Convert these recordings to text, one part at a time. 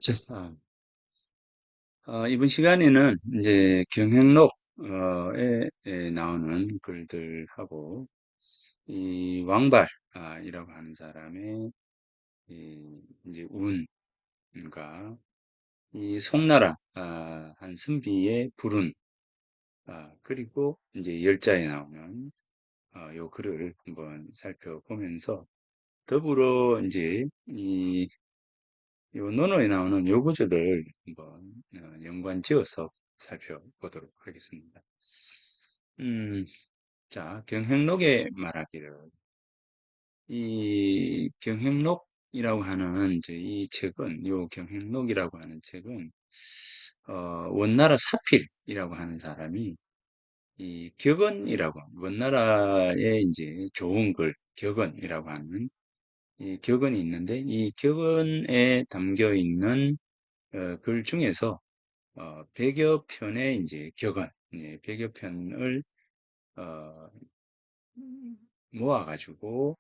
자, 이번 시간에는 이제 경행록에 나오는 글들하고 이 왕발이라고 하는 사람의 이제 운과 이 송나라 한 선비의 불운 그리고 이제 열자에 나오는 요 글을 한번 살펴보면서 더불어 이제 요 논어에 나오는 요 구절을 한번 연관지어서 살펴보도록 하겠습니다. 음, 자, 경행록에 말하기를 이 경행록이라고 하는 이제 이 책은 요 경행록이라고 하는 책은 어, 원나라 사필이라고 하는 사람이 이 격언이라고 원나라의 이제 좋은 글 격언이라고 하는 이 격언이 있는데 이 격언에 담겨 있는 글 중에서 100여 편의 이제 격언, 100여 편을 어, 모아가지고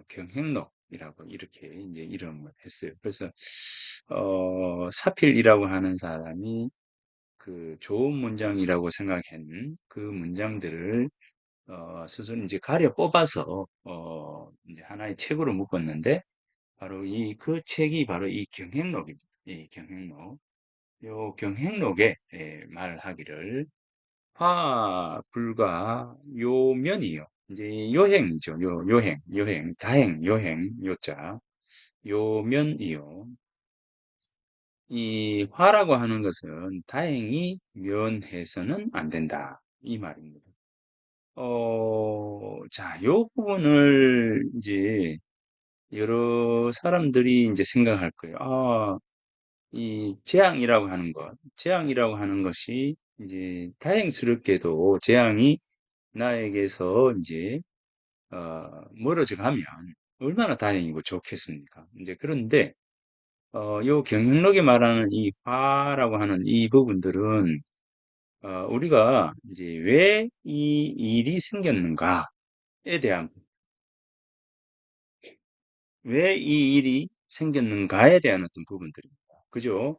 경행록이라고 이렇게 이제 이름을 했어요. 그래서 사필이라고 하는 사람이 그 좋은 문장이라고 생각한 그 문장들을 스스로 이제 가려 뽑아서 이제 하나의 책으로 묶었는데 바로 그 책이 바로 이 경행록입니다. 이 경행록. 요 경행록에 말을 하기를 화불과 요면이요. 이제 요행이죠. 요행, 다행, 요행, 요자, 요면이요. 이 화라고 하는 것은 다행히 면해서는 안 된다. 이 말입니다. 자, 요 부분을 이제 여러 사람들이 이제 생각할 거예요. 이 재앙이라고 하는 것이 이제 다행스럽게도 재앙이 나에게서 이제 멀어져 가면 얼마나 다행이고 좋겠습니까? 이제 그런데 요 경영록에 말하는 이 화라고 하는 이 부분들은 우리가 이제 왜 이 일이 생겼는가에 대한 왜 이 일이 생겼는가에 대한 어떤 부분들입니다. 그죠?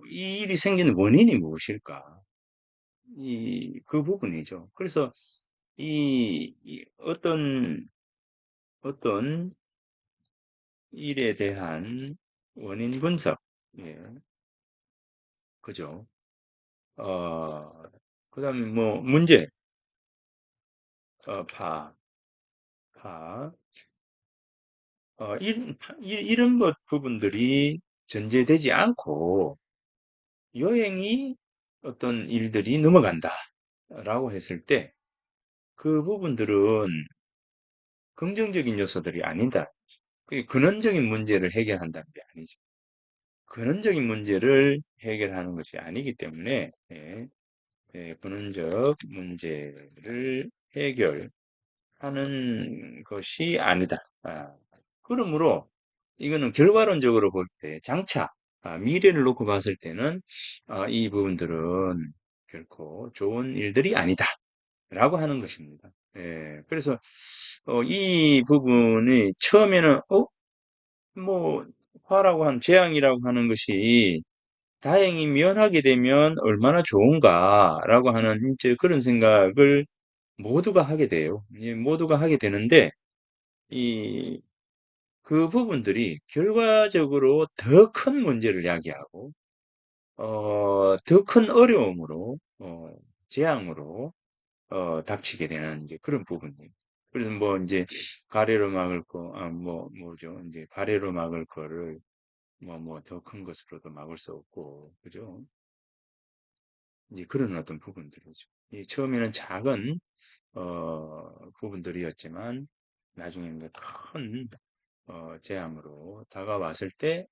이 일이 생긴 원인이 무엇일까? 그 부분이죠. 그래서 이 어떤 일에 대한 원인 분석, 예, 그죠? 어, 그 다음에 뭐, 문제, 어, 파, 파, 이런 것 부분들이 전제되지 않고 여행이 어떤 일들이 넘어간다. 라고 했을 때 그 부분들은 긍정적인 요소들이 아니다. 근원적인 문제를 해결한다는 게 아니죠. 근원적인 문제를 해결하는 것이 아니기 때문에 근원적 문제를 해결하는 것이 아니다. 그러므로 이거는 결과론적으로 볼 때 장차 미래를 놓고 봤을 때는 이 부분들은 결코 좋은 일들이 아니다. 라고 하는 것입니다. 그래서 이 부분이 처음에는 뭐 화라고 한 재앙이라고 하는 것이 다행히 면하게 되면 얼마나 좋은가라고 하는 이제 그런 생각을 모두가 하게 돼요. 모두가 하게 되는데 이 그 부분들이 결과적으로 더 큰 문제를 야기하고 더 큰 어려움으로 재앙으로 닥치게 되는 이제 그런 부분이에요. 그래서 뭐 이제 가래로 막을 거, 뭐죠? 이제 가래로 막을 거를 뭐 더 큰 것으로도 막을 수 없고, 그죠? 이제 그런 어떤 부분들이죠. 처음에는 작은 부분들이었지만 나중에는 큰 재앙으로 다가왔을 때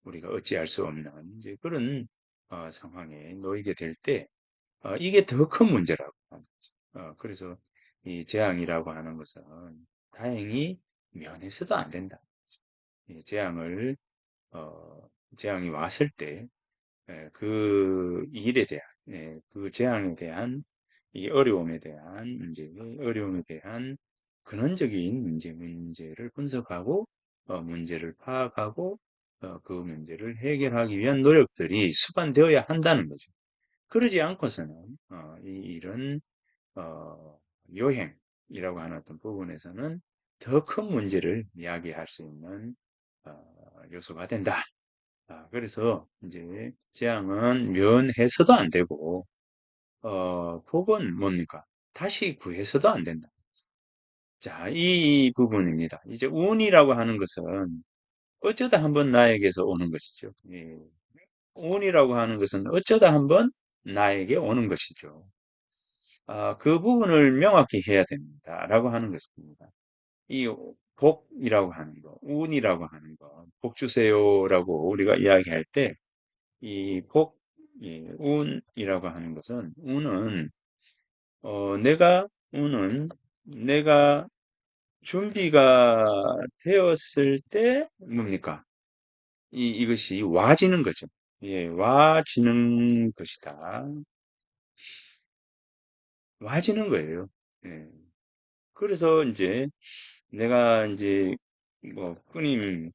우리가 어찌할 수 없는 이제 그런 상황에 놓이게 될 때 이게 더 큰 문제라고 하는 거죠. 그래서 이 재앙이라고 하는 것은 다행히 면해서도 안 된다. 이 재앙이 왔을 때 그 일에 대한, 그 재앙에 대한 이 어려움에 대한 어려움에 대한 근원적인 문제를 분석하고 문제를 파악하고 그 문제를 해결하기 위한 노력들이 수반되어야 한다는 거죠. 그러지 않고서는 이런 어, 요행이라고 하는 어떤 부분에서는 더 큰 문제를 이야기할 수 있는 요소가 된다. 그래서 이제 재앙은 면해서도 안 되고 복은 뭡니까? 다시 구해서도 안 된다. 자, 이 부분입니다. 이제 운이라고 하는 것은 어쩌다 한번 나에게서 오는 것이죠. 예. 운이라고 하는 것은 어쩌다 한번 나에게 오는 것이죠. 그 부분을 명확히 해야 됩니다. 라고 하는 것입니다. 이 복이라고 하는 거, 운이라고 하는 거, 복 주세요라고 우리가 이야기할 때, 이 복, 이 운이라고 하는 것은, 운은 내가 준비가 되었을 때, 뭡니까? 이것이 와지는 거죠. 예, 와지는 것이다. 와지는 거예요. 예. 그래서 이제 내가 이제 뭐 끊임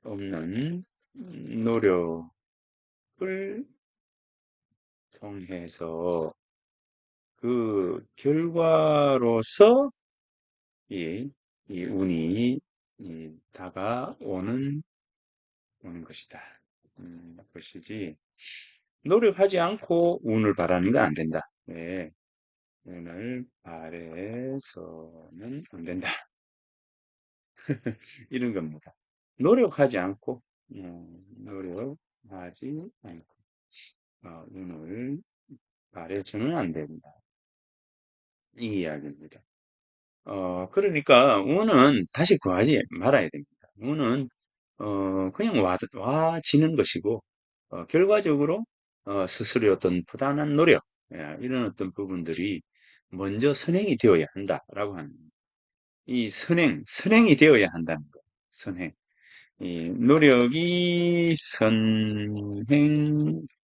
없는 노력을 통해서 그 결과로서 이, 이 운이 오는 것이다. 것이지 노력하지 않고 운을 바라는 건 안 된다. 네, 운을 바래서는 안 된다. 이런 겁니다. 노력하지 않고 노력하지 않고 운을 바래서는 안 된다. 이 이야기입니다. 그러니까 운은 다시 구하지 말아야 됩니다. 운은 그냥 와지는 것이고 결과적으로 스스로의 어떤 부단한 노력 이런 어떤 부분들이 먼저 선행이 되어야 한다라고 하는 이 선행이 되어야 한다는 거. 선행. 이 노력이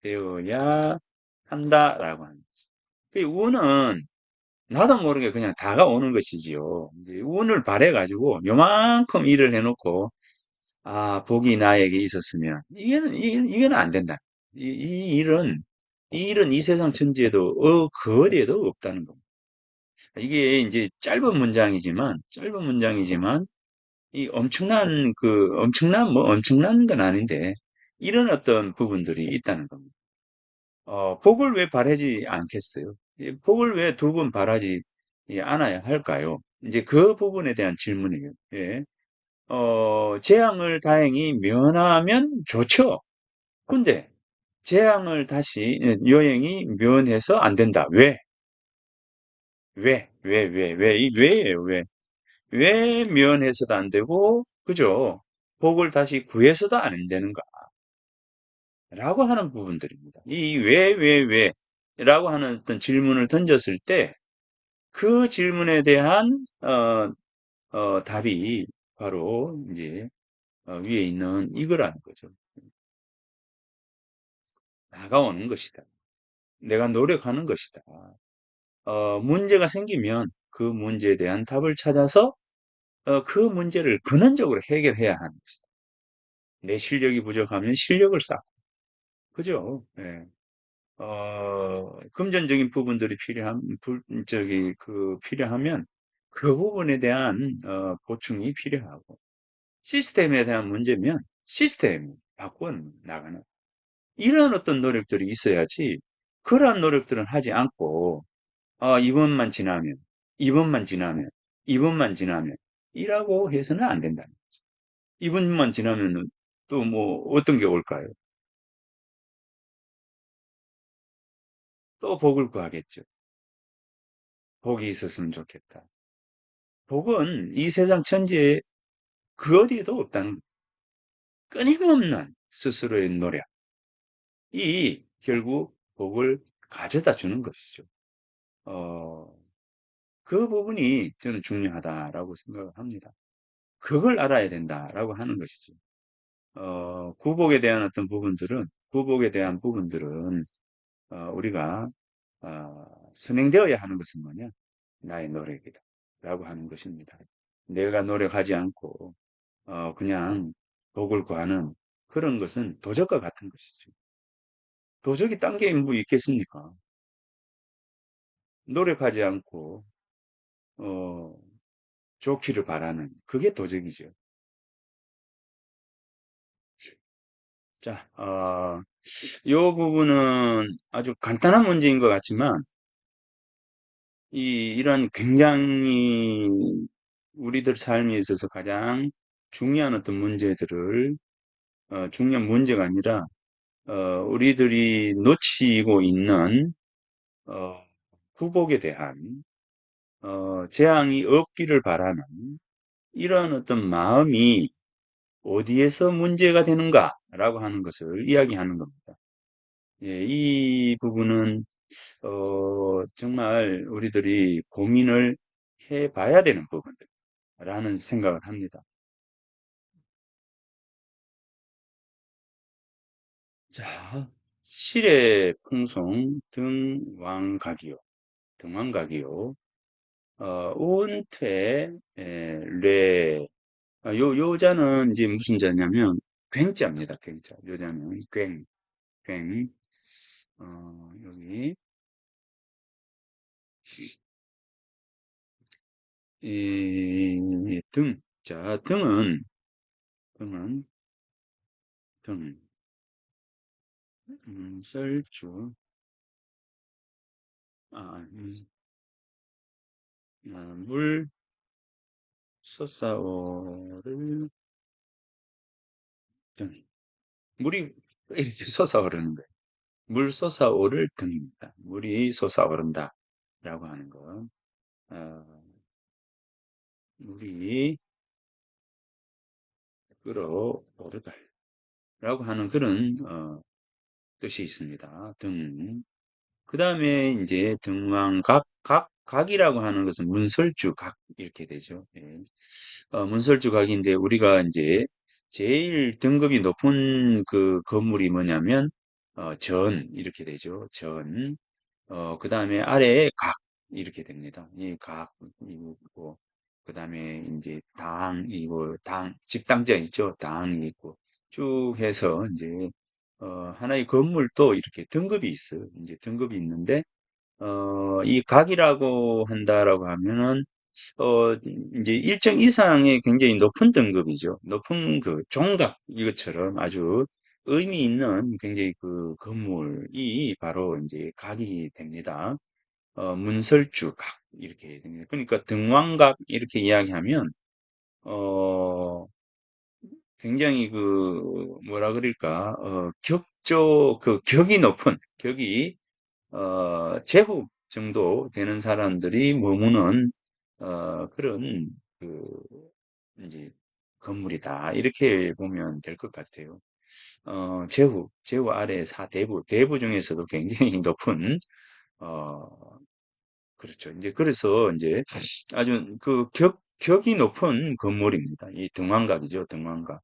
선행되어야 한다라고 하는 거죠. 그 운은 나도 모르게 그냥 다가오는 것이지요. 이제 운을 바래가지고 요만큼 일을 해놓고 복이 나에게 있었으면 이게는 안 된다. 이 일은 이 세상 천지에도 그 어디에도 없다는 겁니다. 이게 이제 짧은 문장이지만 이 엄청난 건 아닌데 이런 어떤 부분들이 있다는 겁니다. 복을 왜 바라지 않겠어요? 복을 왜 두 번 바라지 않아야 할까요? 이제 그 부분에 대한 질문이에요. 예. 재앙을 다행히 면하면 좋죠. 근데 재앙을 다시 여행이 면해서 안 된다. 왜? 이 왜예요, 왜? 왜 면해서도 안 되고, 그죠? 복을 다시 구해서도 안 되는가? 라고 하는 부분들입니다. 이 왜, 라고 하는 어떤 질문을 던졌을 때, 그 질문에 대한, 답이 바로 이제, 위에 있는 이거라는 거죠. 다가오는 것이다. 내가 노력하는 것이다. 문제가 생기면 그 문제에 대한 답을 찾아서, 그 문제를 근원적으로 해결해야 하는 것이다. 내 실력이 부족하면 실력을 쌓고, 그죠? 예. 금전적인 부분들이 필요하면 그 부분에 대한 보충이 필요하고 시스템에 대한 문제면 시스템 바꿔 나가는 이런 어떤 노력들이 있어야지 그러한 노력들은 하지 않고 이번만 지나면 이번만 지나면 이번만 지나면 이라고 해서는 안 된다는 거죠. 이번만 지나면은 또 뭐 어떤 게 올까요? 또 복을 구하겠죠. 복이 있었으면 좋겠다. 복은 이 세상 천지에 그 어디에도 없다는 끊임없는 스스로의 노력이 결국 복을 가져다 주는 것이죠. 어, 그 부분이 저는 중요하다라고 생각을 합니다. 그걸 알아야 된다라고 하는 것이죠. 구복에 대한 부분들은 우리가 선행되어야 하는 것은 뭐냐? 나의 노력이다. 라고 하는 것입니다. 내가 노력하지 않고 그냥 복을 구하는 그런 것은 도적과 같은 것이죠. 도적이 딴 게 뭐 있겠습니까? 노력하지 않고 어, 좋기를 바라는 그게 도적이죠. 자, 요 부분은 아주 간단한 문제인 것 같지만 이런 굉장히 우리들 삶에 있어서 가장 중요한 어떤 문제들을 중요한 문제가 아니라 우리들이 놓치고 있는 어, 후복에 대한 재앙이 없기를 바라는 이런 어떤 마음이 어디에서 문제가 되는가라고 하는 것을 이야기하는 겁니다. 예, 이 부분은 정말 우리들이 고민을 해봐야 되는 부분이라는 생각을 합니다. 자, 실의 풍송 등왕각이요. 등왕각이요. 온퇴, 례. 요자는 이제 무슨 자냐면, 굉자입니다. 굉자. 요자는 굉. 여기, 등. 자, 등은, 등, 썰주, 물, 솟아오를 등. 물이 이렇게 솟아오르는 거예요. 물 솟아오를 등입니다. 물이 솟아오른다. 라고 하는 거. 어, 물이 끓어오르다. 라고 하는 그런, 뜻이 있습니다. 등. 그 다음에 이제 등왕각, 각이라고 하는 것은 문설주 각, 이렇게 되죠. 예. 문설주 각인데 우리가 이제 제일 등급이 높은 그 건물이 뭐냐면, 이렇게 되죠. 그 다음에 아래에 각, 이렇게 됩니다. 이 각, 이고, 그 다음에 이제 집당자 있죠. 당이 있고, 쭉 해서 이제, 하나의 건물도 이렇게 등급이 있어요. 이제 등급이 있는데, 이 각이라고 한다라고 하면은, 어, 이제 일정 이상의 굉장히 높은 등급이죠. 높은 그 종각, 이것처럼 아주 의미 있는 굉장히 그 건물이 바로 이제 각이 됩니다. 문설주 각, 이렇게 됩니다. 그러니까 등왕각, 이렇게 이야기하면, 어, 굉장히 뭐라 그럴까, 격이 제후 정도 되는 사람들이 머무는, 그런, 그, 이제, 건물이다. 이렇게 보면 될 것 같아요. 제후 아래 대부 중에서도 굉장히 높은, 어, 그렇죠. 이제 그래서 이제 아주 격이 높은 건물입니다. 이 등왕각이죠. 등왕각.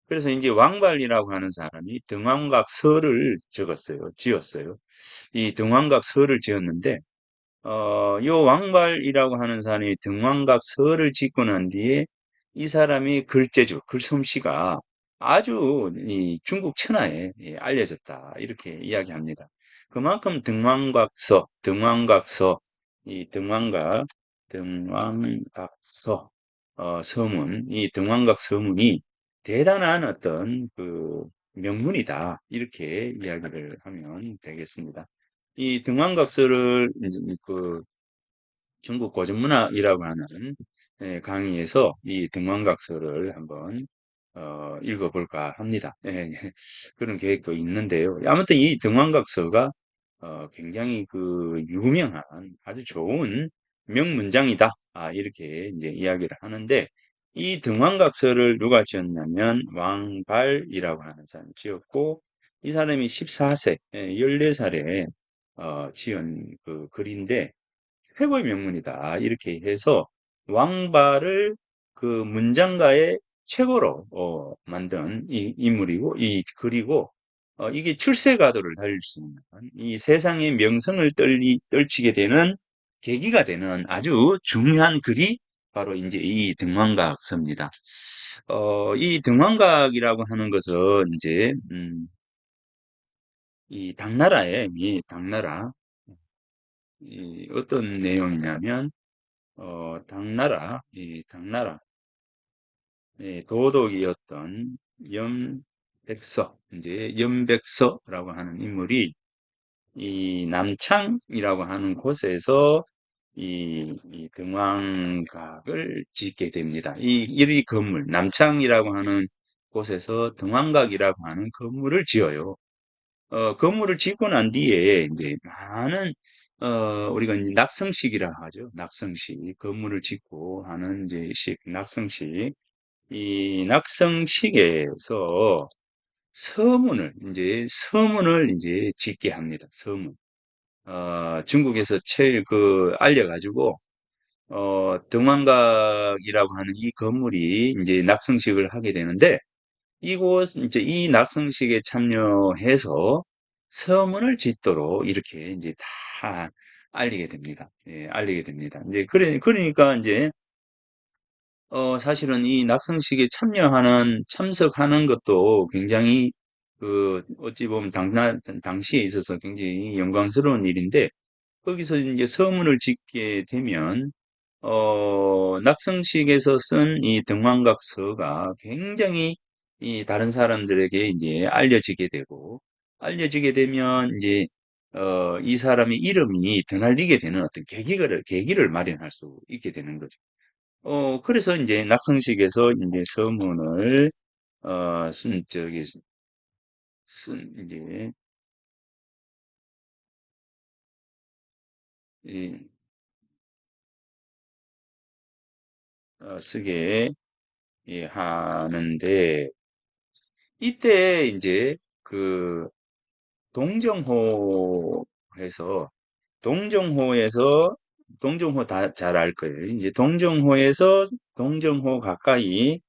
그래서 이제 왕발이라고 하는 사람이 등왕각서를 지었어요. 이 등왕각서를 지었는데, 요 왕발이라고 하는 사람이 등왕각서를 짓고 난 뒤에 이 사람이 글솜씨가 아주 이 중국 천하에 알려졌다. 이렇게 이야기합니다. 그만큼 이 등왕각서, 이 등왕각 서문이 대단한 어떤 그 명문이다. 이렇게 이야기를 하면 되겠습니다. 이 등왕각서를 이제 그 중국 고전문학이라고 하는 강의에서 이 등왕각서를 한번 읽어볼까 합니다. 예, 그런 계획도 있는데요. 아무튼 이 등왕각서가 굉장히 그 유명한 아주 좋은 명문장이다. 이렇게 이제 이야기를 하는데 이 등왕각서를 누가 지었냐면 왕발이라고 하는 사람이 지었고 이 사람이 14세, 14살에 지은 그 글인데 최고의 명문이다. 이렇게 해서 왕발을 그 문장가의 최고로 만든 이 인물이고 이 글이고 이게 출세가도를 달릴 수 있는 이 세상의 명성을 떨치게 되는 계기가 되는 아주 중요한 글이 바로 이제 이 등왕각서입니다. 이 등왕각이라고 하는 것은 이제 이 당나라에 이 당나라 이 어떤 내용이냐면 당나라 도독이었던 염백서 이제 염백서라고 하는 인물이 이 남창이라고 하는 곳에서 이 등왕각을 짓게 됩니다. 이 건물, 남창이라고 하는 곳에서 등왕각이라고 하는 건물을 지어요. 건물을 짓고 난 뒤에 이제 많은 우리가 이제 낙성식이라 하죠. 낙성식. 건물을 짓고 하는 이제 낙성식. 이 낙성식에서 서문을 이제 짓게 합니다. 서문. 중국에서 알려가지고, 등왕각이라고 하는 이 건물이 이제 낙성식을 하게 되는데, 이제 이 낙성식에 참여해서 서문을 짓도록 이렇게 이제 다 알리게 됩니다. 예, 알리게 됩니다. 이제, 그러니까 이제, 사실은 이 낙성식에 참석하는 것도 굉장히, 어찌 보면 당시에 있어서 굉장히 영광스러운 일인데, 거기서 이제 서문을 짓게 되면, 낙성식에서 쓴 이 등왕각서가 굉장히 이 다른 사람들에게 이제 알려지게 되면 이제, 이 사람의 이름이 드날리게 되는 어떤 계기를 마련할 수 있게 되는 거죠. 그래서 이제 낙성식에서 이제 서문을, 이제, 이, 쓰게 예, 하는데, 이때 이제 그 동정호에서 동정호에서 동정호 다 잘 알 거예요. 이제 동정호 가까이에서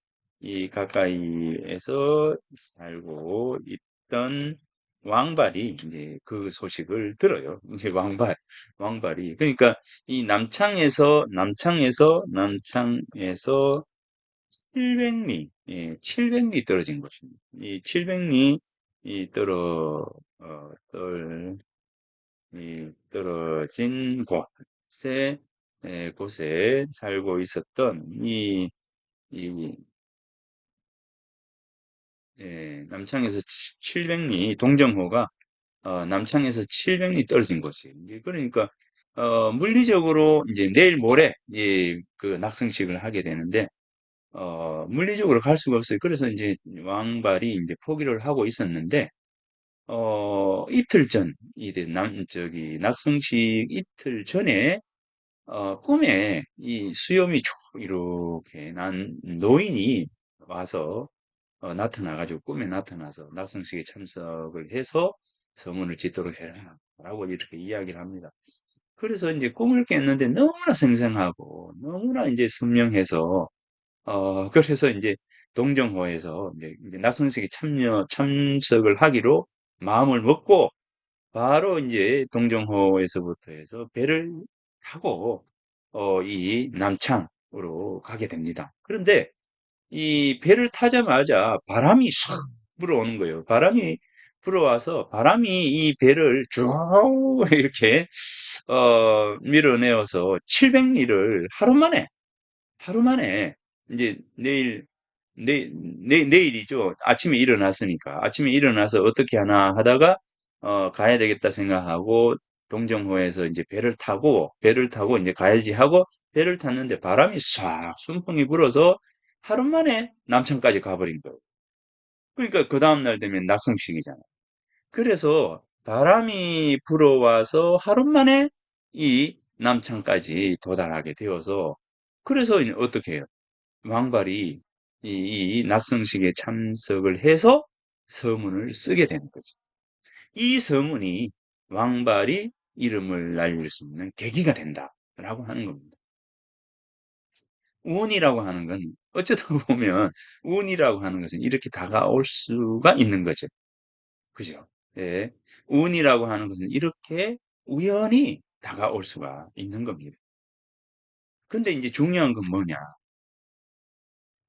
살고 있던 왕발이 이제 그 소식을 들어요. 이제 왕발이 그러니까 이 남창에서 700리, 예, 700리 떨어진 곳입니다. 이 700리 이 떨어진 곳에 살고 있었던 이, 남창에서 700리, 동정호가, 남창에서 700리 떨어진 곳이에요. 이제 그러니까, 물리적으로 이제 내일 모레, 그 낙성식을 하게 되는데, 물리적으로 갈 수가 없어요. 그래서 이제 왕발이 이제 포기를 하고 있었는데, 이틀 전, 낙성식 이틀 전에, 꿈에 이 수염이 쭉 이렇게 난 노인이 와서, 나타나가지고 꿈에 나타나서 낙성식에 참석을 해서 서문을 짓도록 해라. 라고 이렇게 이야기를 합니다. 그래서 이제 꿈을 깼는데 너무나 생생하고 너무나 이제 선명해서 그래서 이제 동정호에서 이제 낙성식에 참석을 하기로 마음을 먹고 바로 이제 동정호에서부터 해서 배를 타고 이 남창으로 가게 됩니다. 그런데 이 배를 타자마자 바람이 싹 불어오는 거예요. 바람이 불어와서 바람이 이 배를 쭉 이렇게 밀어내어서 700리를 하루 만에 이제 내일이죠. 아침에 일어나서 어떻게 하나 하다가 가야 되겠다 생각하고 동정호에서 이제 배를 타고 이제 가야지 하고 배를 탔는데 바람이 싹 순풍이 불어서 하루 만에 남천까지 가버린 거예요. 그러니까 그 다음날 되면 낙성식이잖아요. 그래서 바람이 불어와서 하루 만에 이 남창까지 도달하게 되어서 그래서 이제 어떻게 해요? 왕발이 이 낙성식에 참석을 해서 서문을 쓰게 되는 거죠. 이 서문이 왕발이 이름을 날릴 수 있는 계기가 된다라고 하는 겁니다. 운이라고 하는 건 어쩌다 보면 운이라고 하는 것은 이렇게 다가올 수가 있는 거죠. 그죠? 예. 운이라고 하는 것은 이렇게 우연히 다가올 수가 있는 겁니다. 근데 이제 중요한 건 뭐냐?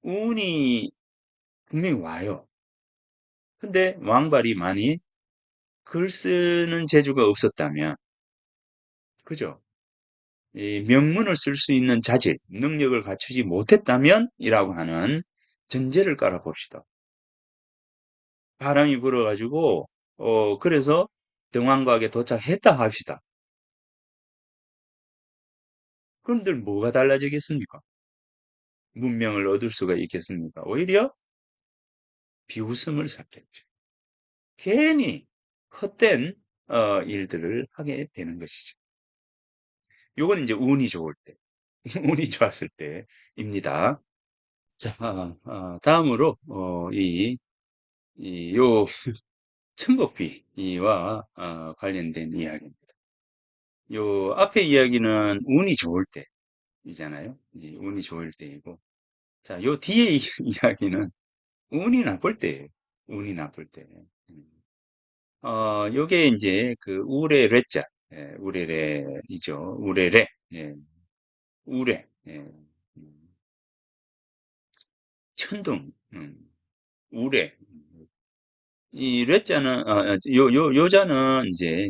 운이 분명히 와요. 근데 왕발이 만일 글 쓰는 재주가 없었다면, 그죠? 이 명문을 쓸 수 있는 자질, 능력을 갖추지 못했다면? 이라고 하는 전제를 깔아 봅시다. 바람이 불어가지고, 그래서 등왕각에 도착했다 합시다. 그런데 뭐가 달라지겠습니까? 문명을 얻을 수가 있겠습니까? 오히려 비웃음을 샀겠죠. 괜히 헛된 일들을 하게 되는 것이죠. 요건 이제 운이 좋을 때, 운이 좋았을 때입니다. 자, 다음으로 요 천복비와 관련된 이야기입니다. 요 앞에 이야기는 운이 좋을 때이잖아요. 운이 좋을 때이고, 자, 요 뒤에 이야기는 운이 나쁠 때예요. 운이 나쁠 때. 요게 이제 그 우레레자, 우레레이죠. 우레레, 예, 우레, 예, 천둥, 우레. 이 레자는, 요자는 이제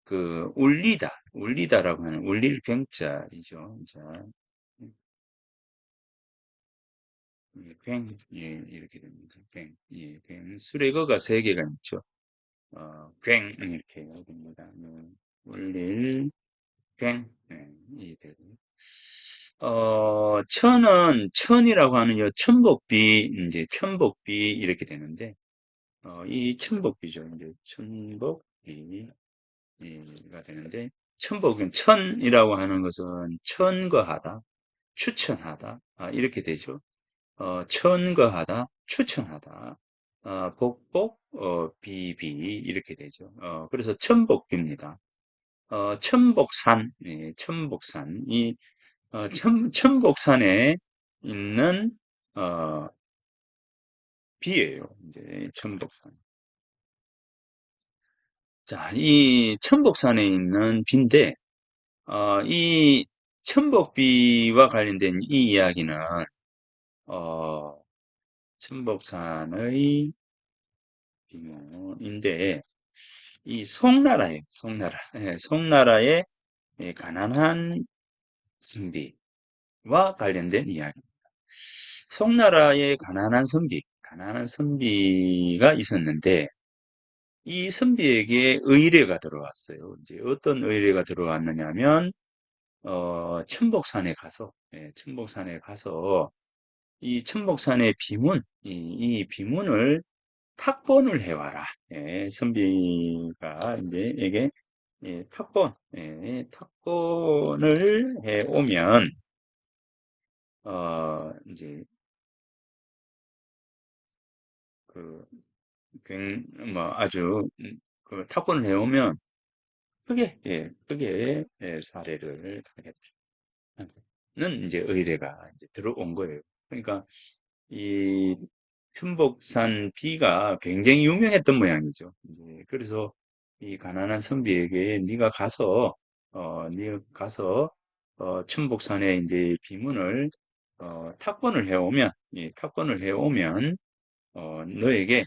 그 울리다라고 하는 울릴 병자이죠. 자, 괭, 예, 이렇게 됩니다. 괭, 예, 괭. 수레거가 세 개가 있죠. 괭, 이렇게 해야 됩니다. 울릴 괭, 네, 이 되고. 천이라고 하는 요 천복비, 이제 천복비 이렇게 되는데, 이 천복비죠. 이제 천복비가 되는데, 천복은 천이라고 하는 것은 천거하다, 추천하다, 이렇게 되죠. 천거하다, 추천하다, 복복, 비비 이렇게 되죠. 그래서 천복비입니다. 천복산, 예, 천복산. 천복산에 있는, 어, 비예요. 이제, 천복산. 자, 이 천복산에 있는 비인데, 이 천복비와 관련된 이 이야기는, 어, 천복산의 비인데, 이 송나라예요, 송나라. 예, 송나라의 가난한 선비와 관련된 이야기. 송나라의 가난한 선비가 있었는데, 이 선비에게 의뢰가 들어왔어요. 이제 어떤 의뢰가 들어왔느냐면, 천복산에 가서, 천복산에 가서, 이 천복산의 이 비문을 탁본을 해와라. 선비가 이제 에게 탁본을 해오면, 이제 그 뭐 아주 그 탁본을 해오면 크게 사례를 하겠다는 이제 의뢰가 이제 들어온 거예요. 그러니까 이 편복산 비가 굉장히 유명했던 모양이죠. 이제 그래서 이 가난한 선비에게 네가 가서 천복산에 이제 비문을 탁본을 해오면 너에게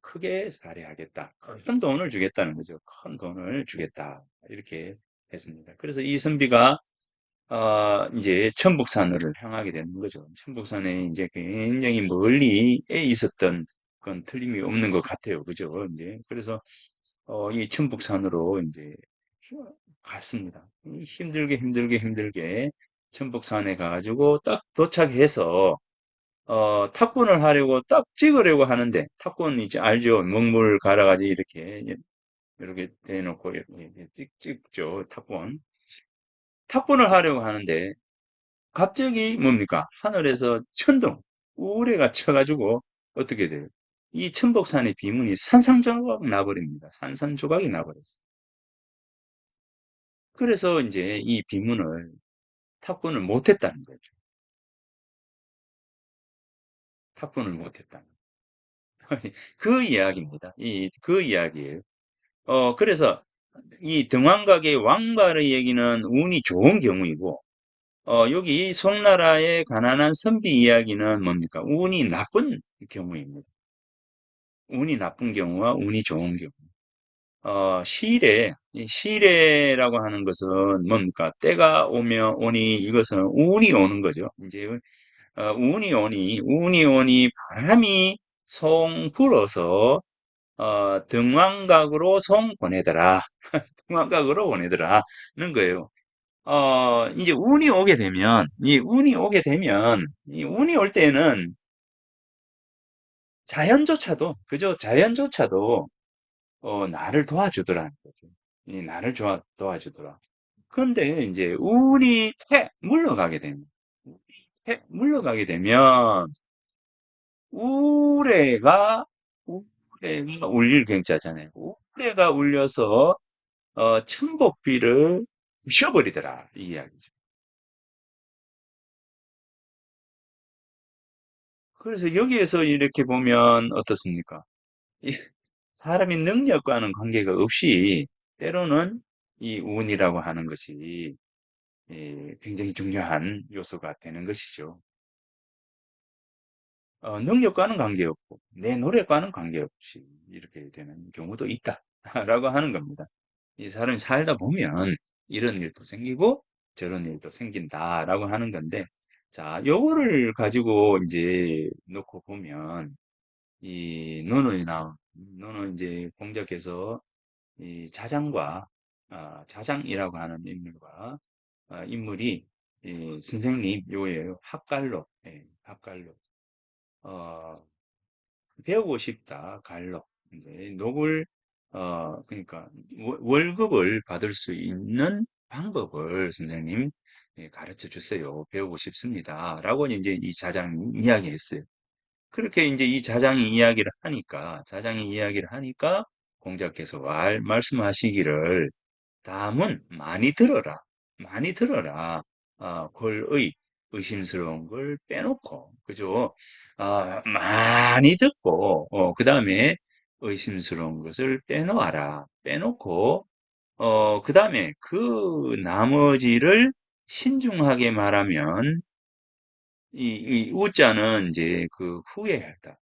크게 살해하겠다. 큰 돈을 주겠다는 거죠. 큰 돈을 주겠다. 이렇게 했습니다. 그래서 이 선비가 이제 천북산을 향하게 되는 거죠. 천북산에 이제 굉장히 멀리에 있었던 건 틀림이 없는 것 같아요. 그죠? 이제 그래서 이 천북산으로 이제 갔습니다. 힘들게 천북산에 가가지고 딱 도착해서 탁구를 하려고 딱 찍으려고 하는데, 탁구는 이제 알죠? 먹물 갈아가지고 이렇게 대놓고 이렇게 찍죠, 탁구는. 탁구를 하려고 하는데, 갑자기 뭡니까? 하늘에서 우레가 쳐가지고, 어떻게 돼요? 이 천복산의 비문이 산산조각 나버립니다. 산산조각이 나버렸어요. 그래서 이제 이 비문을 탁구를 못했다는 거죠. 탁구를 못했다. 그 이야기입니다. 그 이야기예요. 그래서 이 등왕각의 왕발의 얘기는 운이 좋은 경우이고, 여기 송나라의 가난한 선비 이야기는 뭡니까? 운이 나쁜 경우입니다. 운이 나쁜 경우와 운이 좋은 경우. 이 시래라고 하는 것은 뭡니까? 때가 오면 오니 이것은 운이 오는 거죠. 이제 운이 오니 바람이 송 불어서 등왕각으로 송 보내더라. 등왕각으로 보내더라는 거예요. 이제 이 운이 올 때는 자연조차도, 나를 도와주더라는 거죠. 도와주더라. 그런데 이제 운이 물러가게 되면, 우레가, 우레가 울릴 경자잖아요. 우레가 울려서, 천복비를 부셔버리더라. 이 이야기죠. 그래서 여기에서 이렇게 보면 어떻습니까? 이 사람이 능력과는 관계가 없이 때로는 이 운이라고 하는 것이 굉장히 중요한 요소가 되는 것이죠. 능력과는 관계없고 내 노력과는 관계없이 이렇게 되는 경우도 있다라고 하는 겁니다. 이 사람이 살다 보면 이런 일도 생기고 저런 일도 생긴다라고 하는 건데, 자, 요거를 가지고 이제 놓고 보면 너는 이제 공작에서 이 자장이라고 하는 인물이 선생님 요예요. 학갈로, 학갈로. 어, 배우고 싶다, 갈로. 이제 그러니까 월급을 받을 수 있는 방법을 선생님 가르쳐 주세요. 배우고 싶습니다. 라고 이제 이 자장 이야기했어요. 그렇게 이제 자장이 이야기를 하니까 공자께서 말씀하시기를, 다문 많이 들어라. 많이 들어라. 골의 의심스러운 걸 빼놓고, 그죠? 많이 듣고, 그 다음에 의심스러운 것을 빼놓아라. 빼놓고, 그 다음에 그 나머지를 신중하게 말하면, 이 우자는 이제 그 후회하다,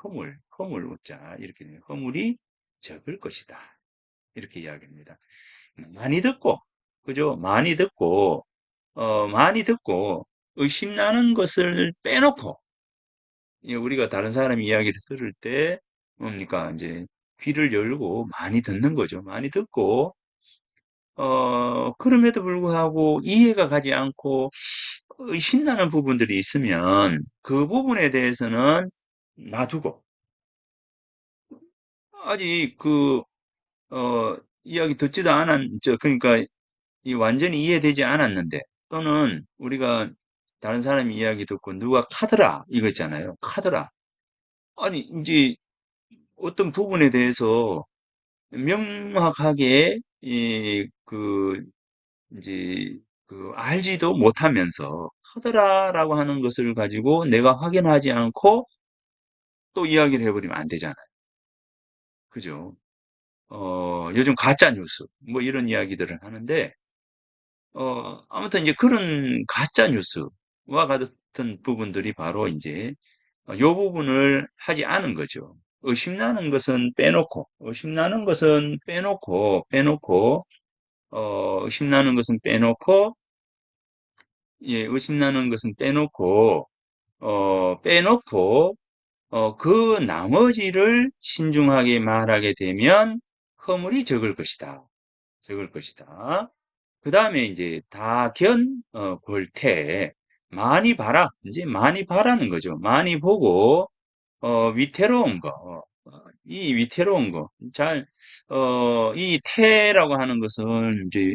허물 우자, 이렇게 돼요. 허물이 적을 것이다. 이렇게 이야기합니다. 많이 듣고, 그죠? 많이 듣고, 의심나는 것을 빼놓고, 우리가 다른 사람 이야기를 들을 때, 뭡니까? 이제 귀를 열고 많이 듣는 거죠. 많이 듣고, 그럼에도 불구하고 이해가 가지 않고 의심나는 부분들이 있으면 그 부분에 대해서는 놔두고, 아직 이야기 듣지도 그러니까 완전히 이해되지 않았는데, 또는 우리가 다른 사람 이야기 듣고 누가 카더라 이거 있잖아요. 카더라. 아니 이제 어떤 부분에 대해서 명확하게 이제 알지도 못하면서 카더라라고 하는 것을 가지고 내가 확인하지 않고 또 이야기를 해버리면 안 되잖아요. 그죠? 요즘 가짜 뉴스 뭐 이런 이야기들을 하는데, 아무튼 이제 그런 가짜 뉴스와 같은 부분들이 바로 이제 요 부분을 하지 않은 거죠. 의심나는 것은 빼놓고, 의심나는 것은 빼놓고, 그 나머지를 신중하게 말하게 되면 허물이 적을 것이다. 적을 것이다. 그 다음에 이제 골태, 많이 봐라. 이제 많이 봐라는 거죠. 많이 보고, 위태로운 거, 이 위태로운 거, 이 태라고 하는 것은 이제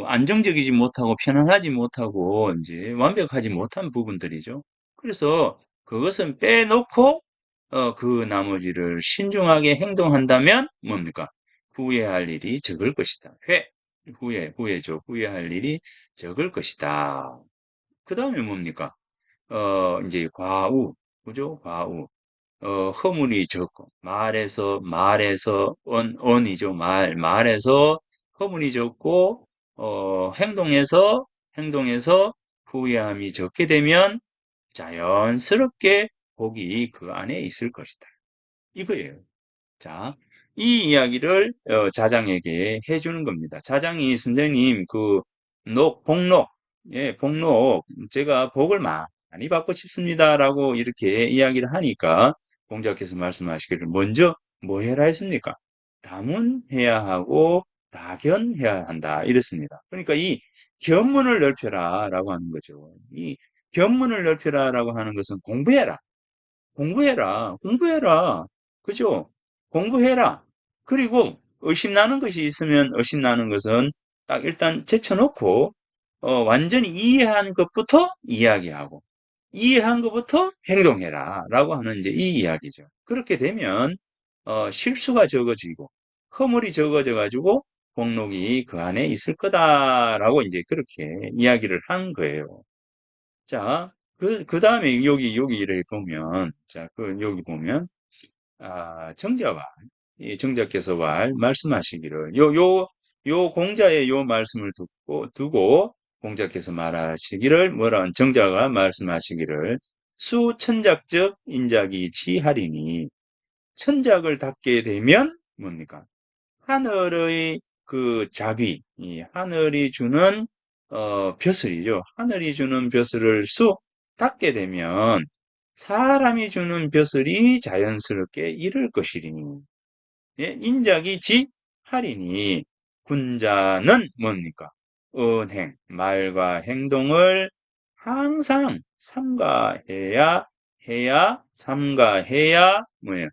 안정적이지 못하고 편안하지 못하고 이제 완벽하지 못한 부분들이죠. 그래서 그것은 빼놓고, 그 나머지를 신중하게 행동한다면 뭡니까? 후회할 일이 적을 것이다. 후회죠. 후회할 일이 적을 것이다. 그 다음에 뭡니까? 이제 그죠? 허물이 적고, 언이죠. 말에서 허물이 적고, 행동에서 행동에서 후회함이 적게 되면 자연스럽게 복이 그 안에 있을 것이다. 이거예요. 자, 이 이야기를 자장에게 해주는 겁니다. 자장이 선생님 복록, 예, 복록, 제가 복을 많이 받고 싶습니다라고 이렇게 이야기를 하니까 공자께서 말씀하시기를 먼저 뭐 해라 했습니까? 다문해야 하고 다견해야 한다 이랬습니다. 그러니까 이 견문을 넓혀라라고 하는 거죠. 이 견문을 넓혀라라고 하는 것은 공부해라. 공부해라. 공부해라. 그죠? 공부해라. 그리고 의심나는 것이 있으면 의심나는 것은 딱 일단 제쳐놓고 완전히 이해한 것부터 이야기하고 이해한 것부터 행동해라 라고 하는 이제 이 이야기죠. 그렇게 되면 실수가 적어지고 허물이 적어져 가지고 복록이 그 안에 있을 거다라고 이제 그렇게 이야기를 한 거예요. 자, 그 다음에 여기 이렇게 보면, 자, 여기 보면, 정자와, 이 정자께서 말씀하시기를, 요 공자의 요 말씀을 두고, 공자께서 말하시기를, 정자가 말씀하시기를, 수천작적 인작이 지하리니, 천작을 닦게 되면, 뭡니까? 하늘의 그 자귀, 이 하늘이 주는 벼슬이죠. 하늘이 주는 벼슬을 쑥 닦게 되면 사람이 주는 벼슬이 자연스럽게 이를 것이리니. 예, 인자기 지하리니 군자는 뭡니까? 언행, 말과 행동을 항상 삼가해야 뭐예요?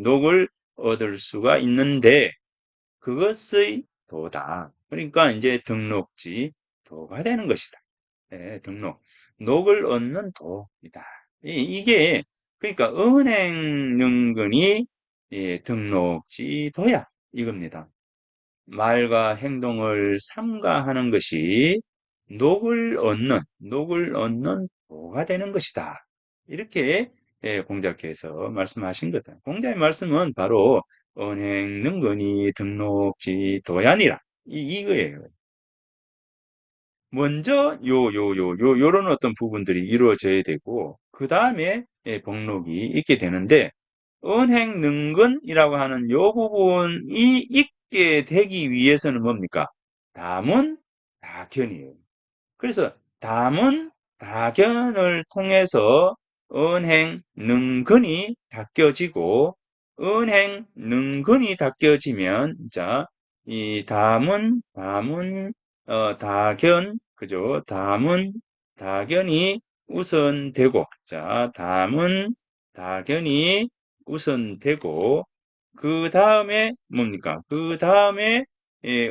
녹을 얻을 수가 있는데 그것의 도다. 그러니까 이제 등록지 도가 되는 것이다. 예, 녹을 얻는 도이다. 이게 그러니까 은행연근이 등록지 도야 이겁니다. 말과 행동을 삼가하는 것이 녹을 얻는 도가 되는 것이다. 이렇게 공자께서 말씀하신 거다. 공자의 말씀은 바로 언행능건이 등록지도야니라. 이거예요. 먼저 요런 어떤 부분들이 이루어져야 되고 그 다음에 복록이 있게 되는데 언행능건이라고 하는 요 부분이 있게 되기 위해서는 뭡니까? 다문, 다견이에요. 그래서 다문, 다견을 통해서 언행, 능근이 닦여지고 언행, 능근이 닦여지면 자, 이 다견, 그죠? 다견이 우선되고 자, 다견이 우선되고 그 다음에 뭡니까? 그 다음에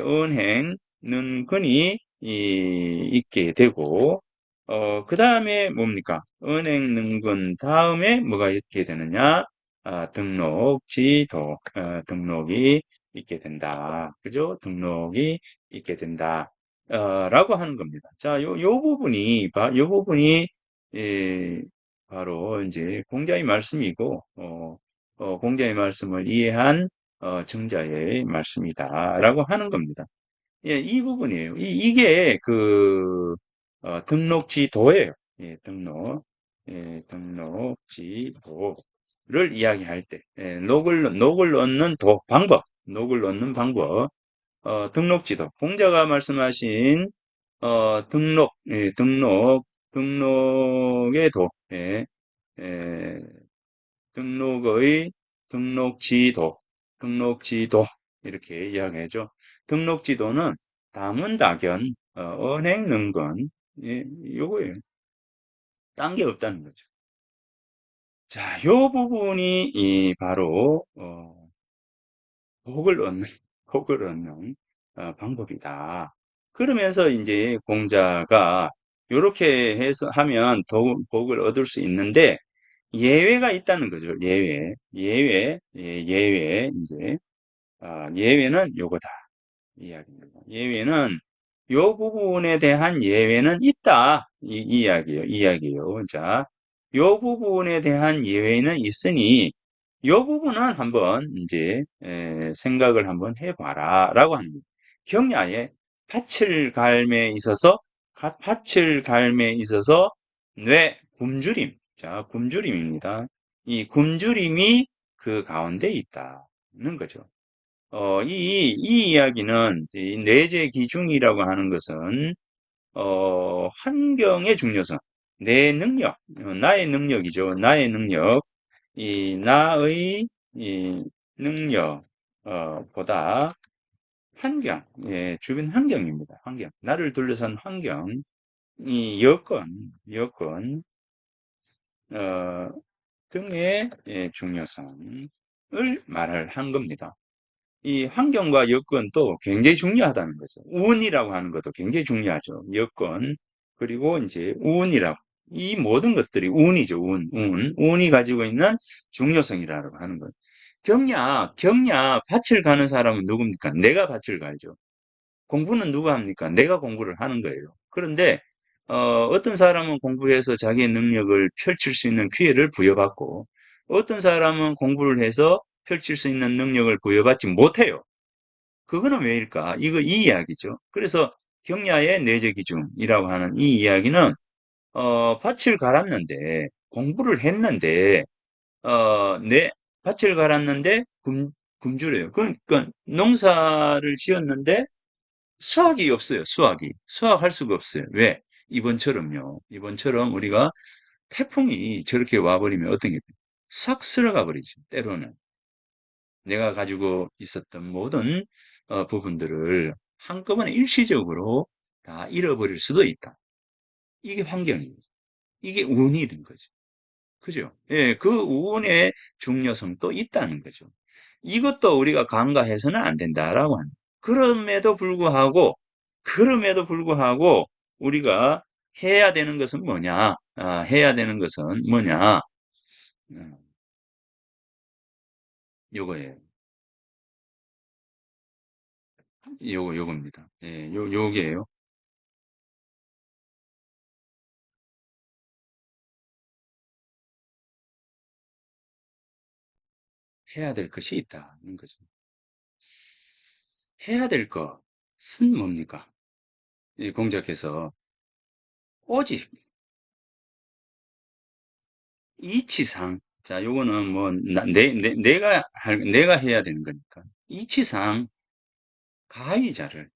언행, 능근이 있게 되고 그 다음에 뭡니까? 은행 능분 다음에 뭐가 있게 되느냐? 등록이 있게 된다. 그죠? 등록이 있게 된다. 라고 하는 겁니다. 자, 요 부분이, 예, 바로 이제 공자의 말씀이고, 공자의 말씀을 이해한 정자의 말씀이다. 라고 하는 겁니다. 예, 이 부분이에요. 이게 등록지도예요. 예, 등록지도를 이야기할 때, 녹을 얻는 녹을 얻는 방법, 등록지도. 공자가 말씀하신, 등록의 도, 예, 등록의 등록지도 이렇게 이야기하죠. 등록지도는 다문다견, 언행능건 요거예요. 딴 게 없다는 거죠. 자, 요 부분이 바로 복을 얻는 복을 얻는 방법이다. 그러면서 이제 공자가 요렇게 해서 하면 복을 얻을 수 있는데 예외가 있다는 거죠. 예외, 이제, 예외는 요거다. 이야기입니다. 예외는, 요 부분에 대한 예외는 있다. 이야기예요. 자, 요 부분에 대한 예외는 있으니, 요 부분은 한번, 이제, 생각을 한번 해봐라. 라고 합니다. 경야에 밭을 갈매 있어서, 밭을 갈매 있어서, 굶주림. 자, 굶주림입니다. 이 굶주림이 그 가운데 있다는 거죠. 이 이야기는 이 내재 기중이라고 하는 것은 환경의 중요성, 내 능력, 나의 능력이죠. 나의 능력, 이 나의 이 능력 보다 환경, 예, 주변 환경입니다. 환경, 나를 둘러싼 환경, 이 여건 어, 등의 예, 중요성을 말을 한 겁니다. 이 환경과 여건도 굉장히 중요하다는 거죠. 운이라고 하는 것도 굉장히 중요하죠. 여건, 그리고 이제 운이라고. 이 모든 것들이 운이죠. 운이 가지고 있는 중요성이라고 하는 거예요. 경야, 밭을 가는 사람은 누굽니까? 내가 밭을 갈죠. 공부는 누가 합니까? 내가 공부를 하는 거예요. 그런데 어떤 사람은 공부해서 자기의 능력을 펼칠 수 있는 기회를 부여받고 어떤 사람은 공부를 해서 펼칠 수 있는 능력을 부여받지 못해요. 그거는 왜일까? 이 이야기죠. 그래서 경야의 내재 기준이라고 하는 이 이야기는 밭을 갈았는데 공부를 했는데 내 밭을 갈았는데 굶주려요. 그러니까 농사를 지었는데 수확이 없어요. 수확할 수가 없어요. 왜? 이번처럼 우리가 태풍이 저렇게 와버리면 어떤 게 돼요? 싹 쓸어가 버리죠. 때로는 내가 가지고 있었던 모든 부분들을 한꺼번에 일시적으로 다 잃어버릴 수도 있다. 이게 환경이에요. 이게 운이 있는 거죠. 그죠? 예, 그 운의 중요성도 있다는 거죠. 이것도 우리가 간과해서는 안 된다라고 하는. 그럼에도 불구하고 우리가 해야 되는 것은 뭐냐? 해야 되는 것은 뭐냐? 음, 요거예요. 요겁니다. 예, 요게요. 해야 될 것이 있다는 거죠. 해야 될 것은 뭡니까? 이 공작해서 오직 이치상. 자, 요거는 뭐 내가 해야 되는 거니까. 이치상 가위자를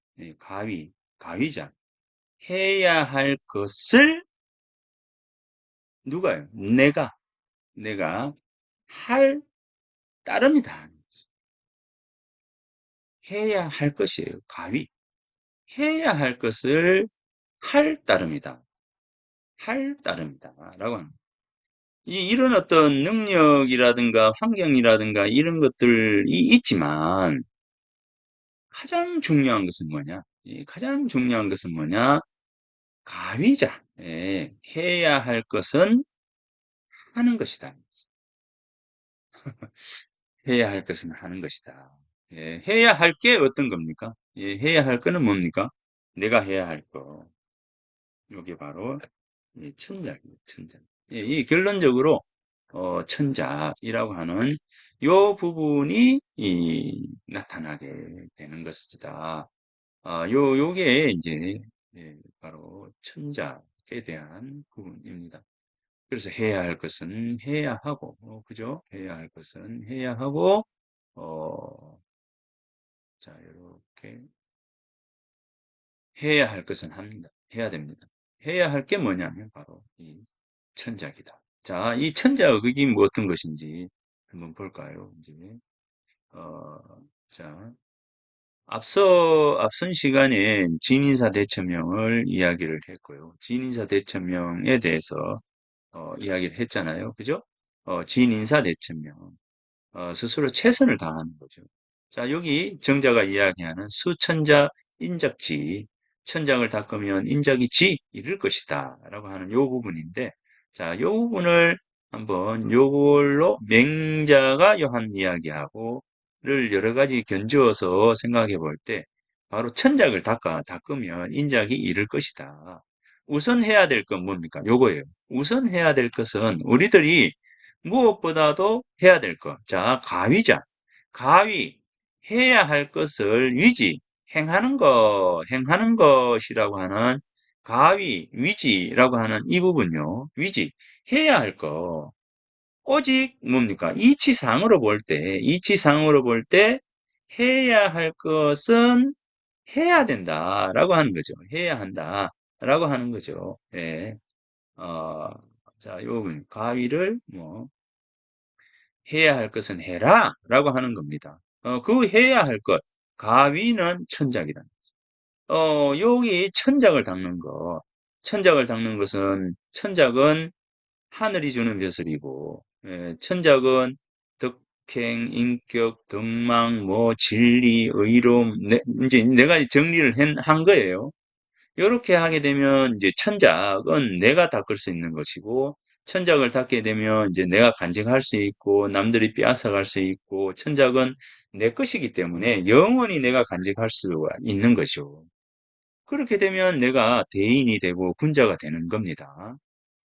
가위자 해야 할 것을 누가요? 내가 할 따름이다. 해야 할 것이에요. 해야 할 것을 할 따름이다. 할 따름이다. 라고 합니다. 이런 어떤 능력이라든가 환경이라든가 이런 것들이 있지만 가장 중요한 것은 뭐냐? 가장 중요한 것은 뭐냐? 가위자. 예, 해야 할 것은 하는 것이다. 해야 할 것은 하는 것이다. 예, 해야 할 게 어떤 겁니까? 예, 해야 할 거는 뭡니까? 내가 해야 할 거. 이게 바로 천작이에요, 천작. 예, 이 결론적으로 천작이라고 하는 요 부분이 나타나게 되는 것이다. 요게 이제 바로 천작에 대한 부분입니다. 그래서 해야 할 것은 해야 하고, 그죠? 해야 할 것은 해야 하고, 어, 자, 이렇게 해야 할 것은 합니다. 해야 됩니다. 해야 할 게 뭐냐면 바로 이 천작이다. 자, 이 천자의극이 뭐 어떤 것인지 한번 볼까요? 이제 어, 자, 앞선 시간에 진인사 대천명을 이야기를 했고요. 진인사 대천명에 대해서 이야기를 했잖아요. 그죠? 진인사 대천명. 스스로 최선을 다하는 거죠. 자, 여기 정자가 이야기하는 수천자 인적지, 천장을 닦으면 인적이 지 이룰 것이다 라고 하는 요 부분인데, 자, 요 부분을 한번 요걸로 맹자가 요한 이야기하고를 여러 가지 견주어서 생각해 볼 때, 바로 천장을 닦으면 인적이 이룰 것이다. 우선 해야 될 건 뭡니까? 요거예요. 우선 해야 될 것은 우리들이 무엇보다도 해야 될 것. 자, 가위. 해야 할 것을 행하는 것이라고 하는 가위, 위지라고 하는 이 부분요. 위지, 해야 할 거. 오직 뭡니까? 이치상으로 볼 때 해야 할 것은 해야 된다라고 하는 거죠. 해야 한다라고 하는 거죠. 예. 어, 자, 요 부분 가위를 뭐 해야 할 것은 해라라고 하는 겁니다. 그 해야 할 것, 가위는 천작이다. 여기 천작을 닦는 것은, 천작은 하늘이 주는 벼슬이고, 예, 천작은 덕행, 인격, 덕망, 뭐, 진리, 의로움, 이제 내가 정리를 한 거예요. 이렇게 하게 되면 이제 천작은 내가 닦을 수 있는 것이고, 천작을 닦게 되면 이제 내가 간직할 수 있고, 남들이 빼앗아갈 수 있고, 천작은 내 것이기 때문에 영원히 내가 간직할 수가 있는 거죠. 그렇게 되면 내가 대인이 되고 군자가 되는 겁니다.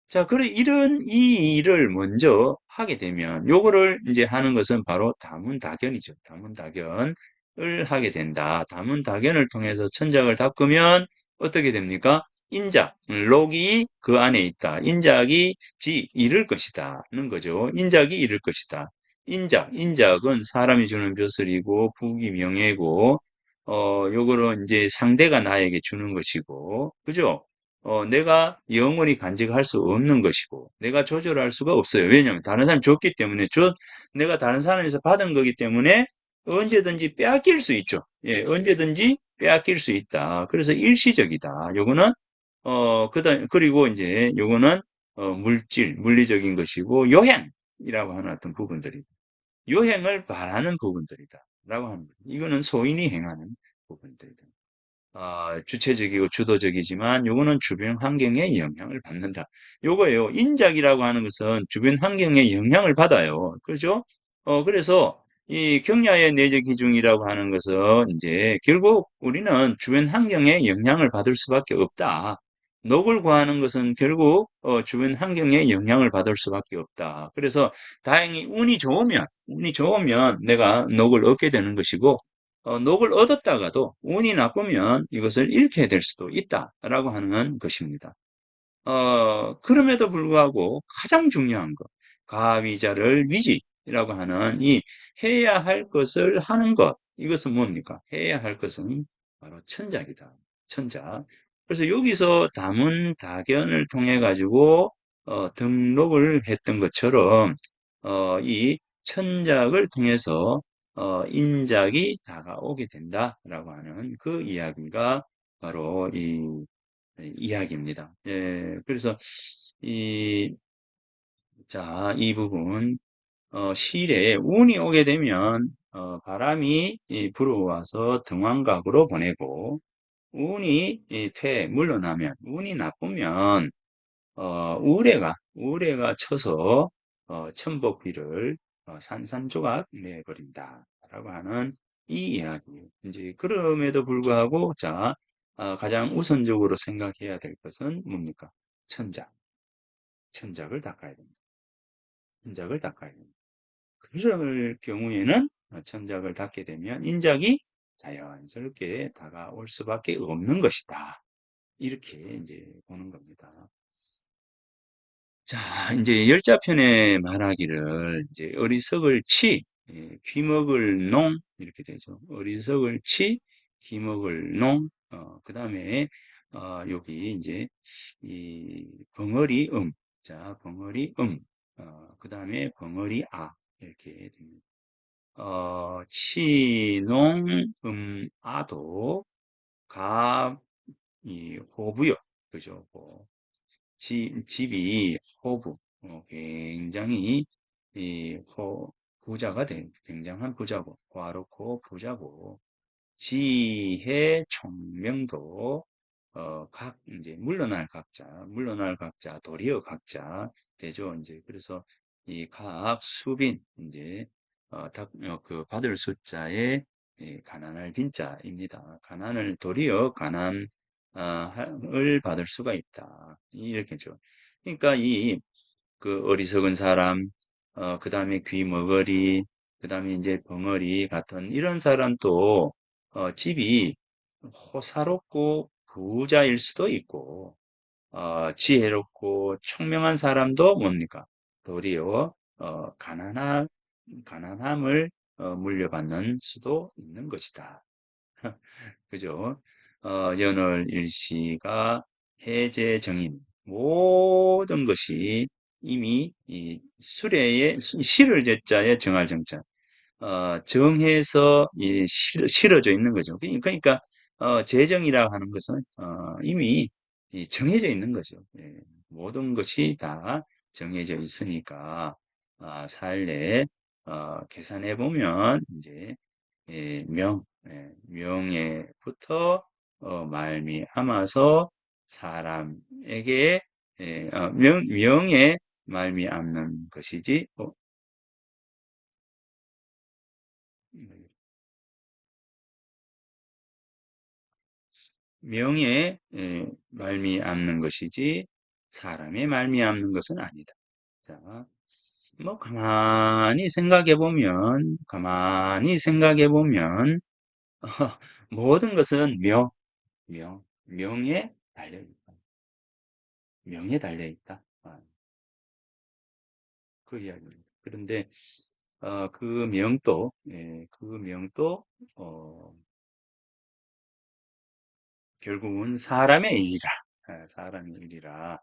자, 그래, 이 일을 먼저 하게 되면, 요거를 이제 하는 것은 바로 다문다견이죠. 다문다견을 하게 된다. 다문다견을 통해서 천작을 닦으면 어떻게 됩니까? 록이 그 안에 있다. 인작이 이룰 것이다.는 거죠. 인작이 이룰 것이다. 인작은 사람이 주는 벼슬이고, 부귀 명예고, 요거를 이제 상대가 나에게 주는 것이고, 그죠? 내가 영원히 간직할 수 없는 것이고, 내가 조절할 수가 없어요. 왜냐하면 다른 사람이 줬기 때문에, 내가 다른 사람에서 받은 거기 때문에 언제든지 빼앗길 수 있죠. 예, 언제든지 빼앗길 수 있다. 그래서 일시적이다. 요거는, 그리고 이제 요거는, 물리적인 것이고, 요행이라고 하는 어떤 부분들이, 요행을 바라는 부분들이다. 라고 하는 거예요. 이거는 소인이 행하는 부분들이다. 주체적이고 주도적이지만 요거는 주변 환경에 영향을 받는다. 요거예요. 인작이라고 하는 것은 주변 환경에 영향을 받아요. 그죠? 그래서 이 경야의 내적 기중이라고 하는 것은 이제 결국 우리는 주변 환경에 영향을 받을 수밖에 없다. 녹을 구하는 것은 결국 주변 환경에 영향을 받을 수밖에 없다. 그래서 다행히 운이 좋으면 내가 녹을 얻게 되는 것이고 녹을 얻었다가도 운이 나쁘면 이것을 잃게 될 수도 있다라고 하는 것입니다. 그럼에도 불구하고 가장 중요한 것, 가위자를 위지라고 하는 이 해야 할 것을 하는 것, 이것은 뭡니까? 해야 할 것은 바로 천작이다. 천작. 그래서 여기서 다문다견을 통해 가지고 등록을 했던 것처럼 이 천작을 통해서 인작이 다가오게 된다라고 하는 그 이야기가 바로 이 이야기입니다. 예, 그래서 이, 자, 이 부분, 시일에 운이 오게 되면, 바람이 불어와서 등왕각으로 보내고, 물러나면, 운이 나쁘면, 우레가 쳐서, 천복비를 산산조각 내버린다라고 하는 이 이야기. 이제, 그럼에도 불구하고, 자, 가장 우선적으로 생각해야 될 것은 뭡니까? 천작. 천작을 닦아야 됩니다. 천작을 닦아야 됩니다. 그럴 경우에는 천작을 닦게 되면 인작이 자연스럽게 다가올 수밖에 없는 것이다. 이렇게 이제 보는 겁니다. 자, 이제 열자편에 말하기를 이제 어리석을 귀먹을 농 이렇게 되죠. 어리석을 귀먹을 농. 그다음에 여기 이제 이 벙어리 자, 벙어리 그다음에 벙어리 이렇게 됩니다. 치농 아도 갑이 호부요. 그죠? 집이 호부, 굉장히 부자가 굉장한 부자고, 과롭고 부자고, 지혜 총명도, 이제 물러날 각자, 도리어 각자 되죠. 이제 그래서 이 수빈, 이제 받을 숫자에 가난할 빈자입니다. 도리어 을 받을 수가 있다. 이렇게죠. 그러니까 그 어리석은 사람, 그 다음에 귀머거리, 그 다음에 이제 벙어리 같은 이런 사람도 집이 호사롭고 부자일 수도 있고, 지혜롭고 총명한 사람도 뭡니까? 도리어, 가난함을 물려받는 수도 있는 것이다. 그죠? 연월 일시가 해제 정인 모든 것이 이미 이 수레에 실을 제자에 정할 정자 정해서 실어져 있는 거죠. 그러니까 재정이라고 하는 것은 이미 정해져 있는 거죠. 예, 모든 것이 다 정해져 있으니까 사일 내에 계산해 보면 이제 명예부터 말미암아서 사람에게 명에 말미암는 것이지 명에 말미암는 것이지 사람에 말미암는 것은 아니다. 자, 뭐 가만히 생각해 보면 모든 것은 명에 달려 있다. 명에 달려 있다. 그 이야기입니다. 그런데 그 명도 결국은 사람의 일이라, 사람의 일이라,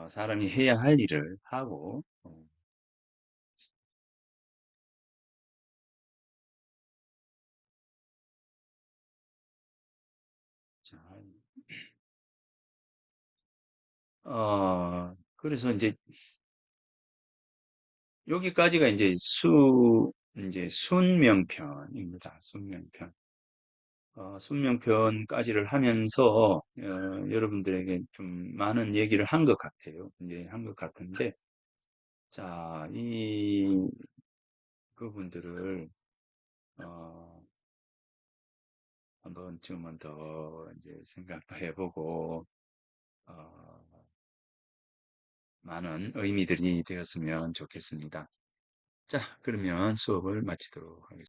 사람이 해야 할 일을 하고, 자, 그래서 이제 여기까지가 이제 순명편입니다. 순명편. 순명편까지를 하면서, 여러분들에게 좀 많은 얘기를 한 것 같아요. 이제 한 것 같은데, 자, 이 부분들을, 어, 한 번쯤은 더 이제 생각도 해보고, 어, 많은 의미들이 되었으면 좋겠습니다. 자, 그러면 수업을 마치도록 하겠습니다.